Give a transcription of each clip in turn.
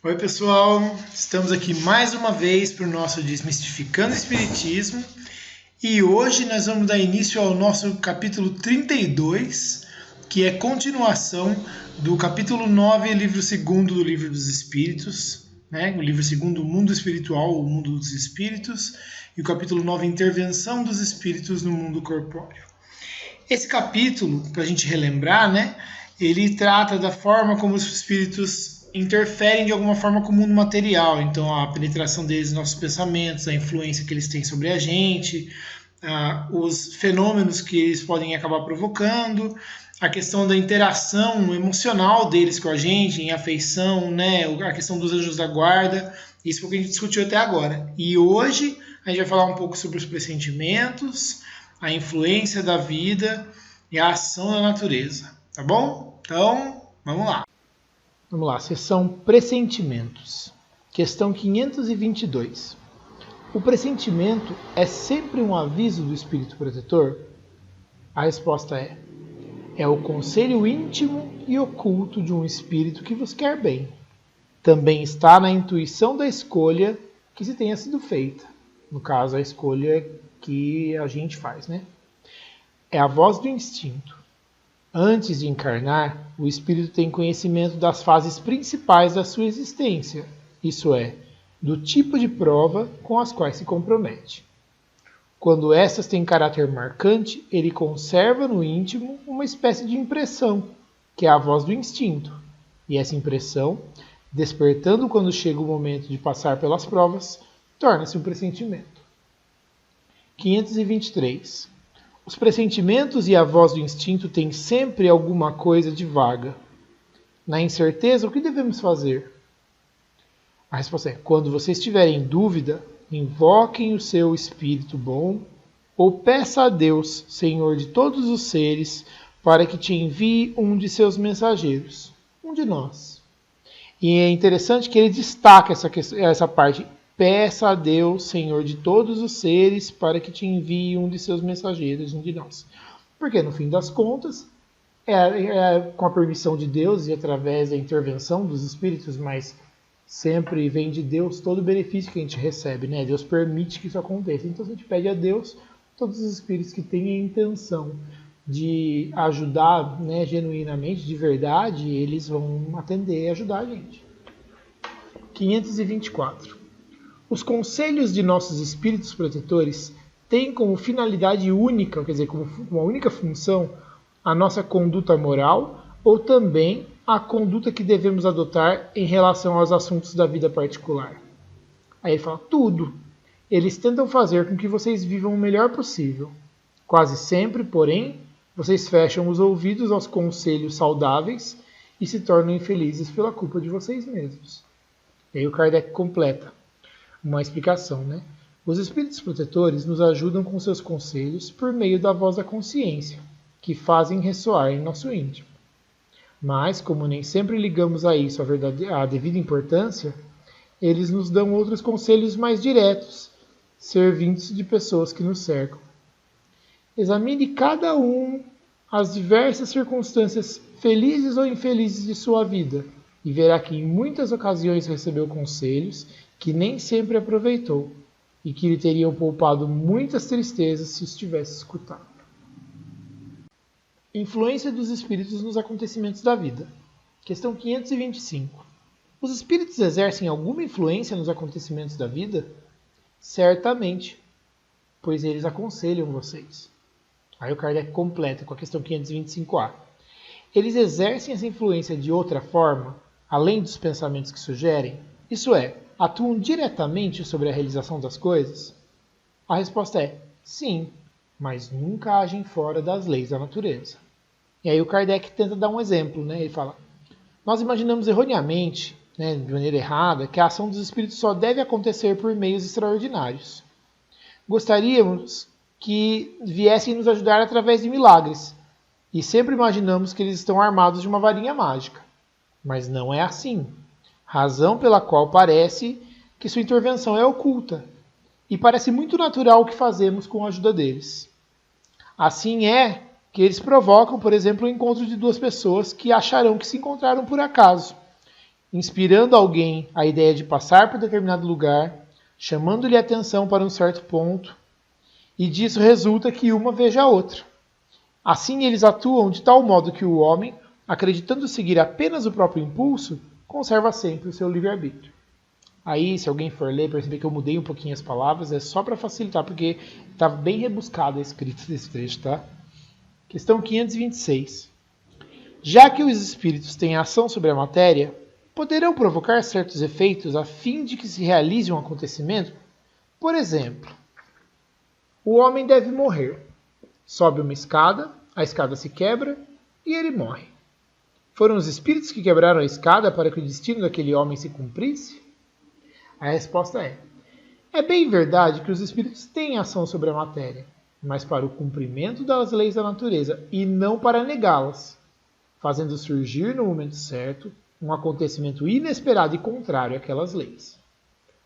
Oi pessoal, estamos aqui mais uma vez para o nosso Desmistificando o Espiritismo e hoje nós vamos dar início ao nosso capítulo 32, que é continuação do capítulo 9, livro 2 do Livro dos Espíritos, né? O livro 2, o Mundo Espiritual, o Mundo dos Espíritos, e o capítulo 9, Intervenção dos Espíritos no Mundo Corpóreo. Esse capítulo, para a gente relembrar, né? Ele trata da forma como os espíritos interferem de alguma forma com o mundo material. Então, a penetração deles nos nossos pensamentos, a influência que eles têm sobre a gente, os fenômenos que eles podem acabar provocando, a questão da interação emocional deles com a gente, em afeição, né? A questão dos anjos da guarda. Isso foi o que a gente discutiu até agora. E hoje a gente vai falar um pouco sobre os pressentimentos, a influência da vida e a ação da natureza. Tá bom? Então, vamos lá. Vamos lá, seção Pressentimentos. Questão 522. O pressentimento é sempre um aviso do espírito protetor? A resposta é o conselho íntimo e oculto de um espírito que vos quer bem. Também está na intuição da escolha que se tenha sido feita. No caso, a escolha que a gente faz, né? É a voz do instinto. Antes de encarnar, o espírito tem conhecimento das fases principais da sua existência, isso é, do tipo de prova com as quais se compromete. Quando estas têm caráter marcante, ele conserva no íntimo uma espécie de impressão, que é a voz do instinto, e essa impressão, despertando quando chega o momento de passar pelas provas, torna-se um pressentimento. 523. Os pressentimentos e a voz do instinto têm sempre alguma coisa de vaga. Na incerteza, o que devemos fazer? A resposta é: quando você estiver em dúvida, invoquem o seu espírito bom ou peça a Deus, Senhor de todos os seres, para que te envie um de seus mensageiros, um de nós. E é interessante que ele destaca essa parte. Peça a Deus, Senhor de todos os seres, para que te envie um de seus mensageiros, um de nós. Porque, no fim das contas, com a permissão de Deus e através da intervenção dos espíritos, mas sempre vem de Deus todo o benefício que a gente recebe, né? Deus permite que isso aconteça. Então, a gente pede a Deus, todos os espíritos que têm a intenção de ajudar, né, genuinamente, de verdade, eles vão atender e ajudar a gente. 524. Os conselhos de nossos espíritos protetores têm como finalidade única, quer dizer, como uma única função, a nossa conduta moral ou também a conduta que devemos adotar em relação aos assuntos da vida particular. Aí ele fala, tudo. Eles tentam fazer com que vocês vivam o melhor possível. Quase sempre, porém, vocês fecham os ouvidos aos conselhos saudáveis e se tornam infelizes pela culpa de vocês mesmos. E aí o Kardec completa uma explicação, né? Os espíritos protetores nos ajudam com seus conselhos por meio da voz da consciência, que fazem ressoar em nosso íntimo. Mas, como nem sempre ligamos a isso a devida importância, eles nos dão outros conselhos mais diretos, servindos de pessoas que nos cercam. Examine cada um as diversas circunstâncias felizes ou infelizes de sua vida e verá que em muitas ocasiões recebeu conselhos que nem sempre aproveitou e que lhe teriam poupado muitas tristezas se os tivesse escutado. Influência dos espíritos nos acontecimentos da vida. Questão 525. Os espíritos exercem alguma influência nos acontecimentos da vida? Certamente, pois eles aconselham vocês. Aí o Kardec completa com a questão 525A. Eles exercem essa influência de outra forma, além dos pensamentos que sugerem? Isso é, atuam diretamente sobre a realização das coisas? A resposta é sim, mas nunca agem fora das leis da natureza. E aí o Kardec tenta dar um exemplo, né? Ele fala, nós imaginamos erroneamente, né, de maneira errada, que a ação dos espíritos só deve acontecer por meios extraordinários. Gostaríamos que viessem nos ajudar através de milagres, e sempre imaginamos que eles estão armados de uma varinha mágica. Mas não é assim. Razão pela qual parece que sua intervenção é oculta, e parece muito natural o que fazemos com a ajuda deles. Assim é que eles provocam, por exemplo, o encontro de duas pessoas que acharão que se encontraram por acaso, inspirando alguém a ideia de passar por determinado lugar, chamando-lhe a atenção para um certo ponto, e disso resulta que uma veja a outra. Assim eles atuam de tal modo que o homem, acreditando seguir apenas o próprio impulso, conserva sempre o seu livre-arbítrio. Aí, se alguém for ler, perceber que eu mudei um pouquinho as palavras, é só para facilitar, porque está bem rebuscada a escrita desse trecho, tá? Questão 526. Já que os espíritos têm ação sobre a matéria, poderão provocar certos efeitos a fim de que se realize um acontecimento? Por exemplo, o homem deve morrer. Sobe uma escada, a escada se quebra e ele morre. Foram os espíritos que quebraram a escada para que o destino daquele homem se cumprisse? A resposta é bem verdade que os espíritos têm ação sobre a matéria, mas para o cumprimento das leis da natureza e não para negá-las, fazendo surgir no momento certo um acontecimento inesperado e contrário àquelas leis.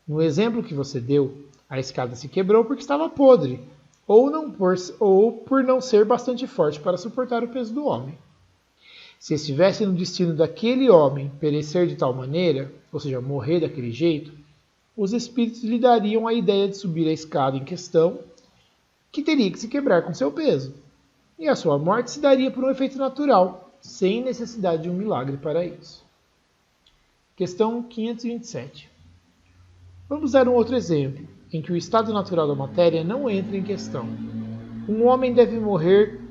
No exemplo que você deu, a escada se quebrou porque estava podre, ou por não ser bastante forte para suportar o peso do homem. Se estivesse no destino daquele homem perecer de tal maneira, ou seja, morrer daquele jeito, os espíritos lhe dariam a ideia de subir a escada em questão, que teria que se quebrar com seu peso. E a sua morte se daria por um efeito natural, sem necessidade de um milagre para isso. Questão 527. Vamos dar um outro exemplo, em que o estado natural da matéria não entra em questão. Um homem deve morrer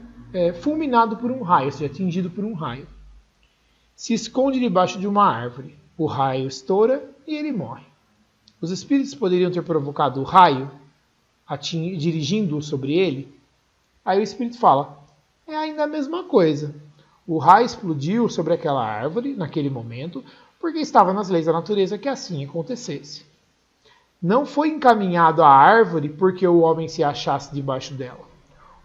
fulminado por um raio, ou seja, atingido por um raio. Se esconde debaixo de uma árvore. O raio estoura e ele morre. Os espíritos poderiam ter provocado o raio, dirigindo-o sobre ele? Aí o espírito fala, é ainda a mesma coisa. O raio explodiu sobre aquela árvore, naquele momento, porque estava nas leis da natureza que assim acontecesse. Não foi encaminhado à árvore porque o homem se achasse debaixo dela.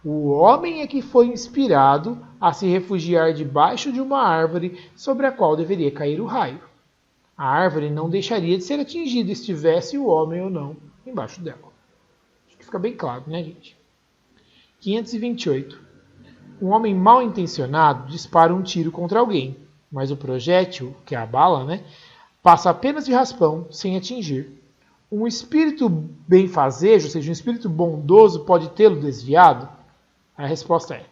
O homem é que foi inspirado a se refugiar debaixo de uma árvore sobre a qual deveria cair o raio. A árvore não deixaria de ser atingida, estivesse o homem ou não embaixo dela. Acho que fica bem claro, né, gente? 528. Um homem mal intencionado dispara um tiro contra alguém, mas o projétil, que é a bala, né, passa apenas de raspão, sem atingir. Um espírito benfazejo, ou seja, um espírito bondoso, pode tê-lo desviado? A resposta é: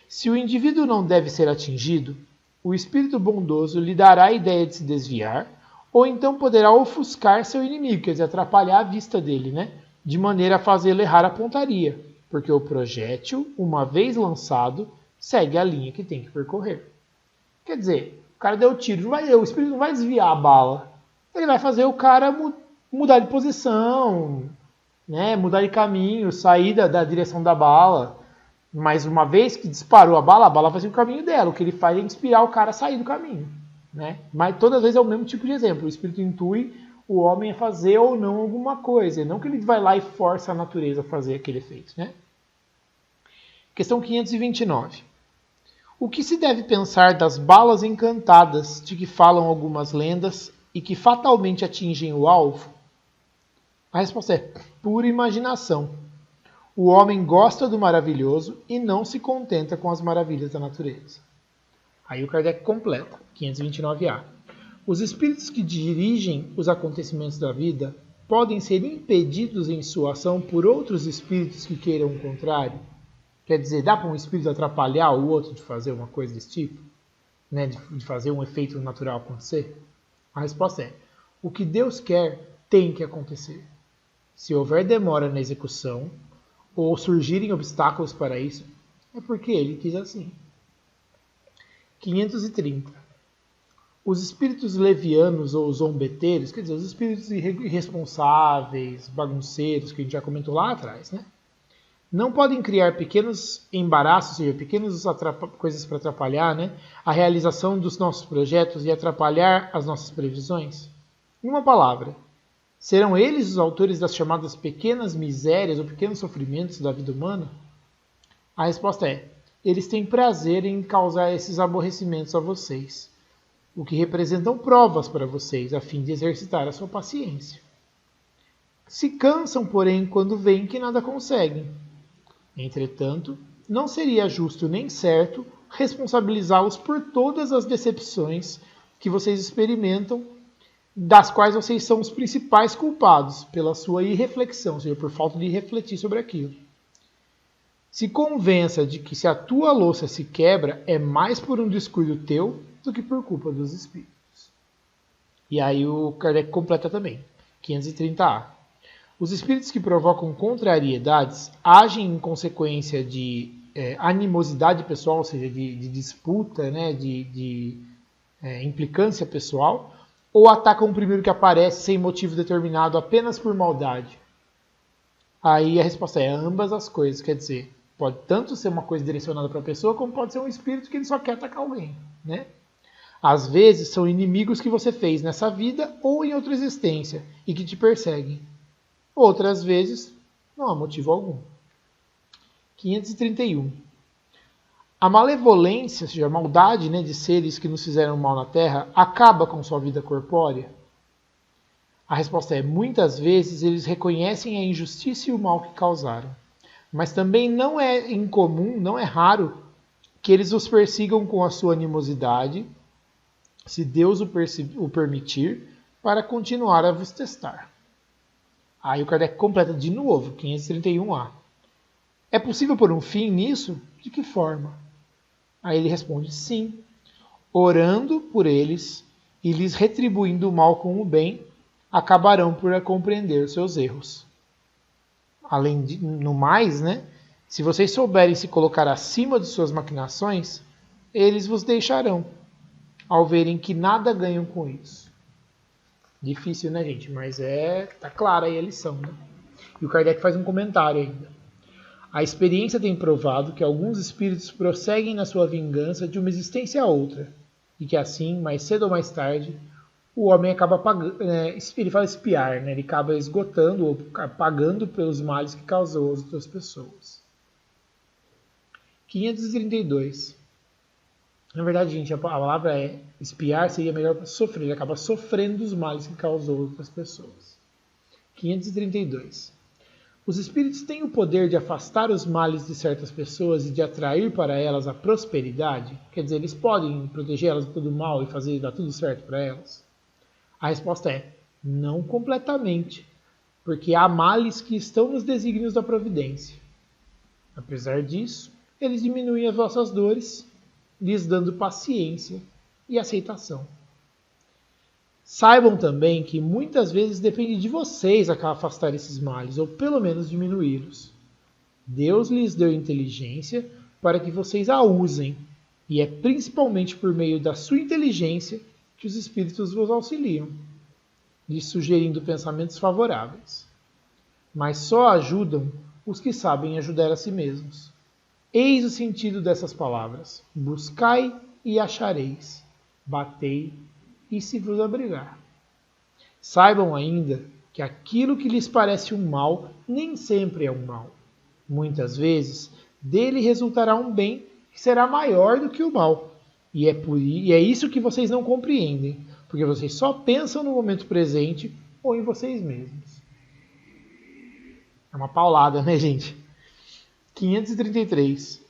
se o indivíduo não deve ser atingido, o espírito bondoso lhe dará a ideia de se desviar, ou então poderá ofuscar seu inimigo, quer dizer, atrapalhar a vista dele, né? De maneira a fazê-lo errar a pontaria, porque o projétil, uma vez lançado, segue a linha que tem que percorrer. Quer dizer, o cara deu tiro, o espírito não vai desviar a bala, ele vai fazer o cara mudar de posição, né? Mudar de caminho, sair da direção da bala. Mas uma vez que disparou a bala vai seguir o caminho dela. O que ele faz é inspirar o cara a sair do caminho, né? Mas todas as vezes é o mesmo tipo de exemplo. O espírito intui o homem a fazer ou não alguma coisa. Não que ele vai lá e força a natureza a fazer aquele efeito, né? Questão 529. O que se deve pensar das balas encantadas de que falam algumas lendas e que fatalmente atingem o alvo? A resposta é pura imaginação. O homem gosta do maravilhoso e não se contenta com as maravilhas da natureza. Aí o Kardec completa, 529A. Os espíritos que dirigem os acontecimentos da vida podem ser impedidos em sua ação por outros espíritos que queiram o contrário? Quer dizer, dá para um espírito atrapalhar o outro de fazer uma coisa desse tipo? Né? De fazer um efeito natural acontecer? A resposta é: o que Deus quer tem que acontecer. Se houver demora na execução, ou surgirem obstáculos para isso, é porque ele quis assim. 530. Os espíritos levianos ou zombeteiros, quer dizer, os espíritos irresponsáveis, bagunceiros, que a gente já comentou lá atrás, né? Não podem criar pequenos embaraços, ou seja, pequenas coisas para atrapalhar, né, a realização dos nossos projetos e atrapalhar as nossas previsões? Em uma palavra, serão eles os autores das chamadas pequenas misérias ou pequenos sofrimentos da vida humana? A resposta é: eles têm prazer em causar esses aborrecimentos a vocês, o que representam provas para vocês, a fim de exercitar a sua paciência. Se cansam, porém, quando veem que nada conseguem. Entretanto, não seria justo nem certo responsabilizá-los por todas as decepções que vocês experimentam das quais vocês são os principais culpados pela sua irreflexão, ou seja, por falta de refletir sobre aquilo. Se convença de que se a tua louça se quebra, é mais por um descuido teu do que por culpa dos espíritos. E aí o Kardec completa também, 530A. Os espíritos que provocam contrariedades agem em consequência de animosidade pessoal, ou seja, de disputa, né, de implicância pessoal, ou atacam o primeiro que aparece sem motivo determinado apenas por maldade? Aí a resposta é ambas as coisas, quer dizer, pode tanto ser uma coisa direcionada para a pessoa, como pode ser um espírito que ele só quer atacar alguém, né? Às vezes são inimigos que você fez nessa vida ou em outra existência e que te perseguem. Outras vezes, não há motivo algum. 531. A malevolência, ou seja, a maldade, né, de seres que nos fizeram mal na Terra, acaba com sua vida corpórea? A resposta é: muitas vezes eles reconhecem a injustiça e o mal que causaram. Mas também não é incomum, não é raro, que eles os persigam com a sua animosidade, se Deus o permitir, para continuar a vos testar. Aí o Kardec completa de novo, 531A. É possível pôr um fim nisso? De que forma? Aí ele responde: sim, orando por eles e lhes retribuindo o mal com o bem, acabarão por compreender os seus erros. Além de, no mais, né, se vocês souberem se colocar acima de suas maquinações, eles vos deixarão, ao verem que nada ganham com isso. Difícil, né, gente? Mas tá clara aí a lição, né? E o Kardec faz um comentário ainda. A experiência tem provado que alguns espíritos prosseguem na sua vingança de uma existência a outra, e que assim, mais cedo ou mais tarde, o homem acaba pagando, ele fala espiar, né? Ele acaba esgotando ou pagando pelos males que causou às outras pessoas. 532. Na verdade, gente, a palavra espiar seria melhor para sofrer. Ele acaba sofrendo os males que causou às outras pessoas. 532. Os espíritos têm o poder de afastar os males de certas pessoas e de atrair para elas a prosperidade? Quer dizer, eles podem proteger elas de todo mal e dar tudo certo para elas? A resposta é: não completamente, porque há males que estão nos desígnios da providência. Apesar disso, eles diminuem as vossas dores, lhes dando paciência e aceitação. Saibam também que muitas vezes depende de vocês afastar esses males, ou pelo menos diminuí-los. Deus lhes deu inteligência para que vocês a usem, e é principalmente por meio da sua inteligência que os espíritos vos auxiliam, lhes sugerindo pensamentos favoráveis. Mas só ajudam os que sabem ajudar a si mesmos. Eis o sentido dessas palavras: buscai e achareis, batei e se vos abrigar. Saibam ainda que aquilo que lhes parece um mal nem sempre é um mal. Muitas vezes dele resultará um bem que será maior do que o mal. E é isso que vocês não compreendem, porque vocês só pensam no momento presente ou em vocês mesmos. É uma paulada, né, gente? 533.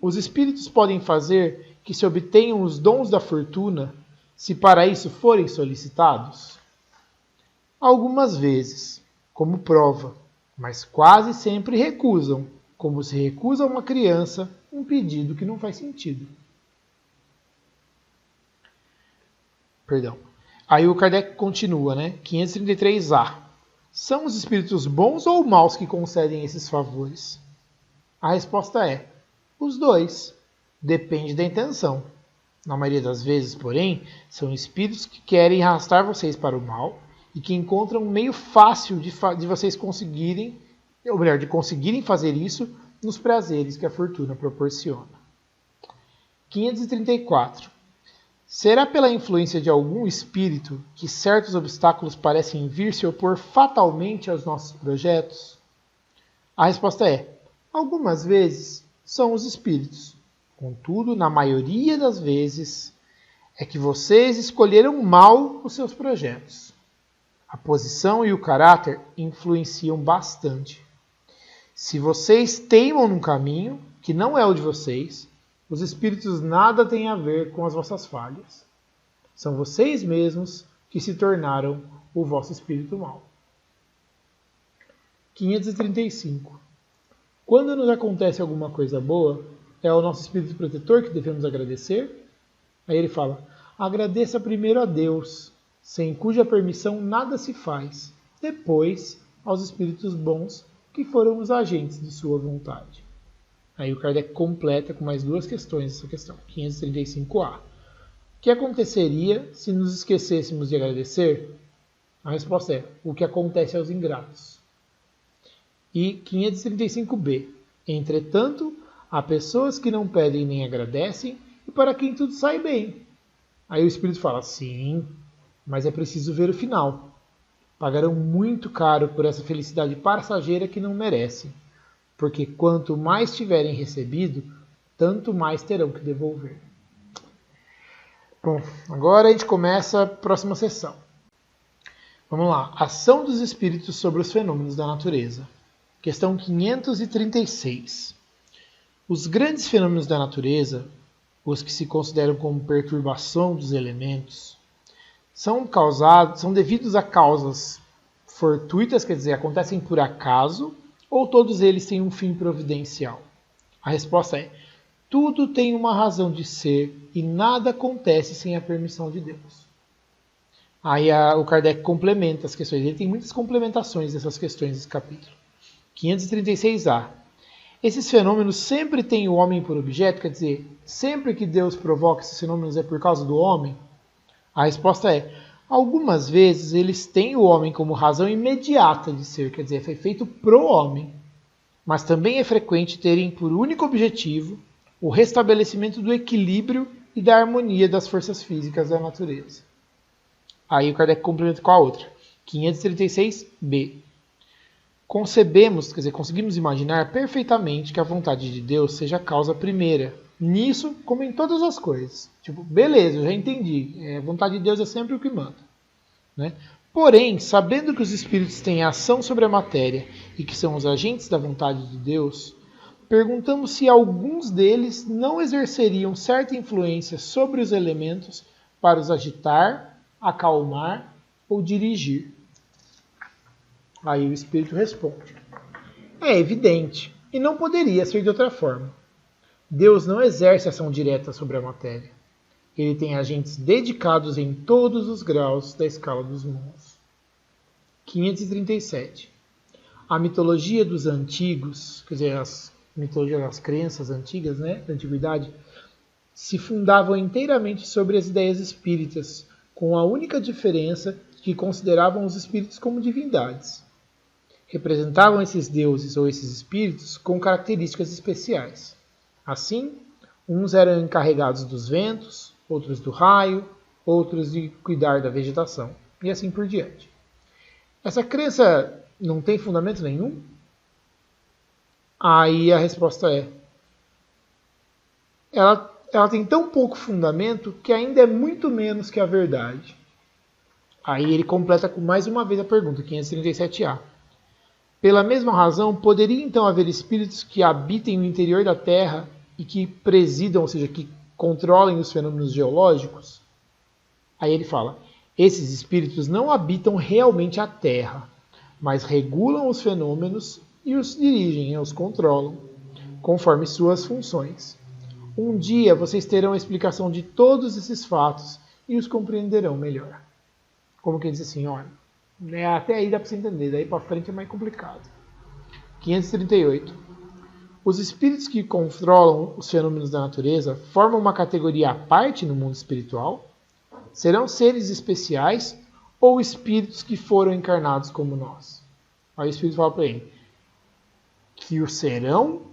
Os espíritos podem fazer que se obtenham os dons da fortuna, se para isso forem solicitados? Algumas vezes, como prova, mas quase sempre recusam, como se recusa a uma criança um pedido que não faz sentido. Perdão. Aí o Kardec continua, né? 533A. São os espíritos bons ou maus que concedem esses favores? A resposta é: os dois. Depende da intenção. Na maioria das vezes, porém, são espíritos que querem arrastar vocês para o mal e que encontram um meio fácil de vocês conseguirem, ou melhor, de conseguirem fazer isso nos prazeres que a fortuna proporciona. 534. Será pela influência de algum espírito que certos obstáculos parecem vir se opor fatalmente aos nossos projetos? A resposta é: algumas vezes são os espíritos. Contudo, na maioria das vezes, é que vocês escolheram mal os seus projetos. A posição e o caráter influenciam bastante. Se vocês teimam num caminho que não é o de vocês, os espíritos nada têm a ver com as vossas falhas. São vocês mesmos que se tornaram o vosso espírito mau. 535. Quando nos acontece alguma coisa boa, é ao nosso espírito protetor que devemos agradecer? Aí ele fala: agradeça primeiro a Deus, sem cuja permissão nada se faz, depois aos espíritos bons que foram os agentes de sua vontade. Aí o Kardec completa com mais duas questões essa questão. 535A. O que aconteceria se nos esquecêssemos de agradecer? A resposta é: o que acontece aos ingratos. E 535B. Entretanto, há pessoas que não pedem nem agradecem e para quem tudo sai bem. Aí o Espírito fala: sim, mas é preciso ver o final. Pagarão muito caro por essa felicidade passageira que não merecem, porque quanto mais tiverem recebido, tanto mais terão que devolver. Bom, agora a gente começa a próxima sessão. Vamos lá. Ação dos espíritos sobre os fenômenos da natureza. Questão 536. Os grandes fenômenos da natureza, os que se consideram como perturbação dos elementos, são devidos a causas fortuitas, quer dizer, acontecem por acaso, ou todos eles têm um fim providencial? A resposta é: tudo tem uma razão de ser e nada acontece sem a permissão de Deus. Aí o Kardec complementa as questões. Ele tem muitas complementações dessas questões desse capítulo. 536A. Esses fenômenos sempre têm o homem por objeto? Quer dizer, sempre que Deus provoca esses fenômenos é por causa do homem? A resposta é: algumas vezes eles têm o homem como razão imediata de ser, quer dizer, foi feito pro homem. Mas também é frequente terem por único objetivo o restabelecimento do equilíbrio e da harmonia das forças físicas da natureza. Aí o Kardec complementa com a outra. 536b. Conseguimos imaginar perfeitamente que a vontade de Deus seja a causa primeira. Nisso, como em todas as coisas. Tipo, beleza, eu já entendi. A vontade de Deus é sempre o que manda. Né? Porém, sabendo que os espíritos têm ação sobre a matéria e que são os agentes da vontade de Deus, perguntamos se alguns deles não exerceriam certa influência sobre os elementos para os agitar, acalmar ou dirigir. Aí o Espírito responde: é evidente, e não poderia ser de outra forma. Deus não exerce ação direta sobre a matéria. Ele tem agentes dedicados em todos os graus da escala dos mundos. 537. A mitologia dos antigos, quer dizer, as mitologias das crenças antigas, né, da antiguidade, se fundavam inteiramente sobre as ideias espíritas, com a única diferença de que consideravam os espíritos como divindades. Representavam esses deuses ou esses espíritos com características especiais. Assim, uns eram encarregados dos ventos, outros do raio, outros de cuidar da vegetação, e assim por diante. Essa crença não tem fundamento nenhum? Aí a resposta é: ela tem tão pouco fundamento que ainda é muito menos que a verdade. Aí ele completa com mais uma vez a pergunta, 537A. Pela mesma razão, poderia então haver espíritos que habitem o interior da Terra e que presidam, ou seja, que controlem os fenômenos geológicos? Aí ele fala: esses espíritos não habitam realmente a Terra, mas regulam os fenômenos e os dirigem, os controlam, conforme suas funções. Um dia vocês terão a explicação de todos esses fatos e os compreenderão melhor. Como que diz assim, olha, até aí dá para você entender, daí para frente é mais complicado. 538. Os espíritos que controlam os fenômenos da natureza formam uma categoria à parte no mundo espiritual? Serão seres especiais ou espíritos que foram encarnados como nós? Aí o Espírito fala para ele que o serão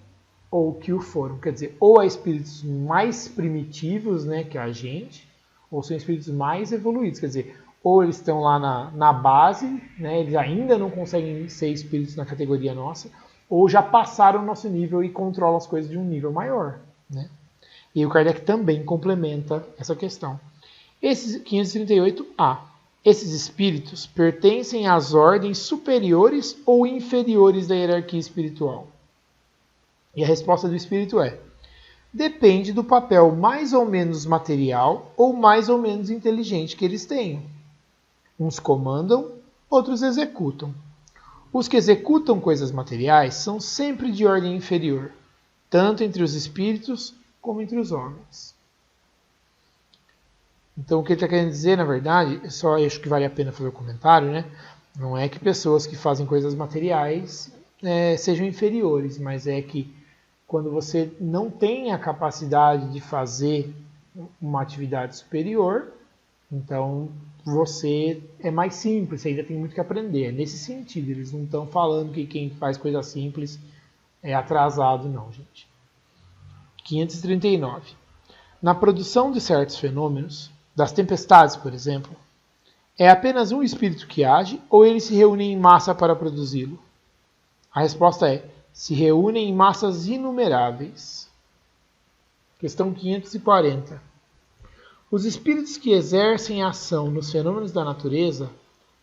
ou que o foram. Quer dizer, ou há espíritos mais primitivos, né, que a gente, ou são espíritos mais evoluídos. Quer dizer, ou eles estão lá na base, né, eles ainda não conseguem ser espíritos na categoria nossa, ou já passaram o nosso nível e controlam as coisas de um nível maior. Né? E o Kardec também complementa essa questão. Esses 538A. Esses espíritos pertencem às ordens superiores ou inferiores da hierarquia espiritual? E a resposta do espírito é: depende do papel mais ou menos material ou mais ou menos inteligente que eles tenham. Uns comandam, outros executam. Os que executam coisas materiais são sempre de ordem inferior, tanto entre os espíritos como entre os homens. Então, o que ele está querendo dizer, na verdade, só acho que vale a pena fazer o comentário, né? Não é que pessoas que fazem coisas materiais sejam inferiores, mas é que quando você não tem a capacidade de fazer uma atividade superior, então você é mais simples, você ainda tem muito que aprender. É nesse sentido, eles não estão falando que quem faz coisa simples é atrasado, não, gente. 539. Na produção de certos fenômenos, das tempestades, por exemplo, é apenas um espírito que age ou eles se reúnem em massa para produzi-lo? A resposta é: se reúnem em massas inumeráveis. Questão 540. Os espíritos que exercem ação nos fenômenos da natureza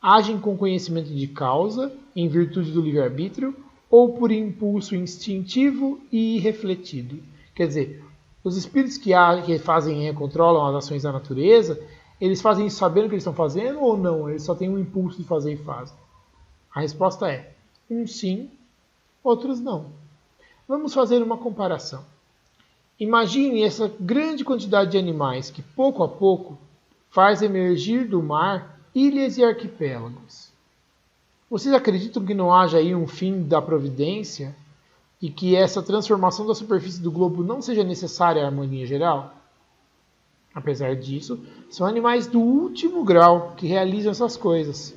agem com conhecimento de causa, em virtude do livre-arbítrio, ou por impulso instintivo e irrefletido? Quer dizer, os espíritos que fazem e controlam as ações da natureza, eles fazem isso sabendo o que eles estão fazendo ou não? Eles só têm um impulso de fazer e fazem. A resposta é: uns sim, outros não. Vamos fazer uma comparação. Imagine essa grande quantidade de animais que, pouco a pouco, faz emergir do mar ilhas e arquipélagos. Vocês acreditam que não haja aí um fim da providência e que essa transformação da superfície do globo não seja necessária à harmonia geral? Apesar disso, são animais do último grau que realizam essas coisas,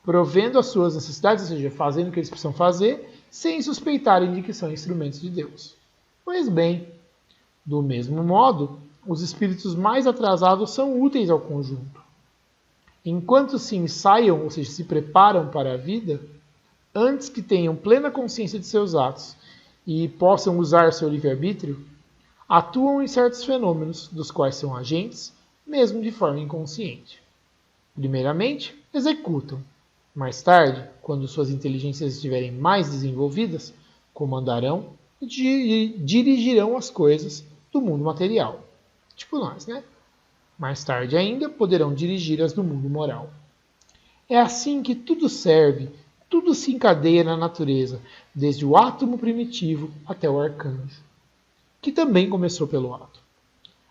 provendo as suas necessidades, ou seja, fazendo o que eles precisam fazer, sem suspeitarem de que são instrumentos de Deus. Pois bem, do mesmo modo, os espíritos mais atrasados são úteis ao conjunto. Enquanto se ensaiam, ou seja, se preparam para a vida, antes que tenham plena consciência de seus atos e possam usar seu livre-arbítrio, atuam em certos fenômenos, dos quais são agentes, mesmo de forma inconsciente. Primeiramente, executam. Mais tarde, quando suas inteligências estiverem mais desenvolvidas, comandarão e dirigirão as coisas do mundo material. Tipo nós, né? Mais tarde ainda, poderão dirigir as do mundo moral. É assim que tudo serve, tudo se encadeia na natureza, desde o átomo primitivo até o arcanjo, que também começou pelo átomo.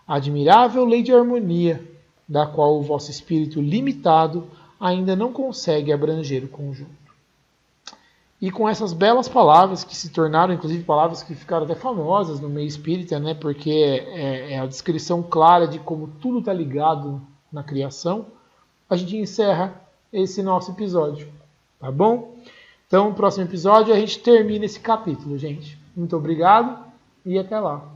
A admirável lei de harmonia, da qual o vosso espírito limitado ainda não consegue abranger o conjunto. E com essas belas palavras, que se tornaram inclusive palavras que ficaram até famosas no meio espírita, né, porque é a descrição clara de como tudo está ligado na criação, a gente encerra esse nosso episódio, tá bom? Então, no próximo episódio a gente termina esse capítulo, gente. Muito obrigado e até lá.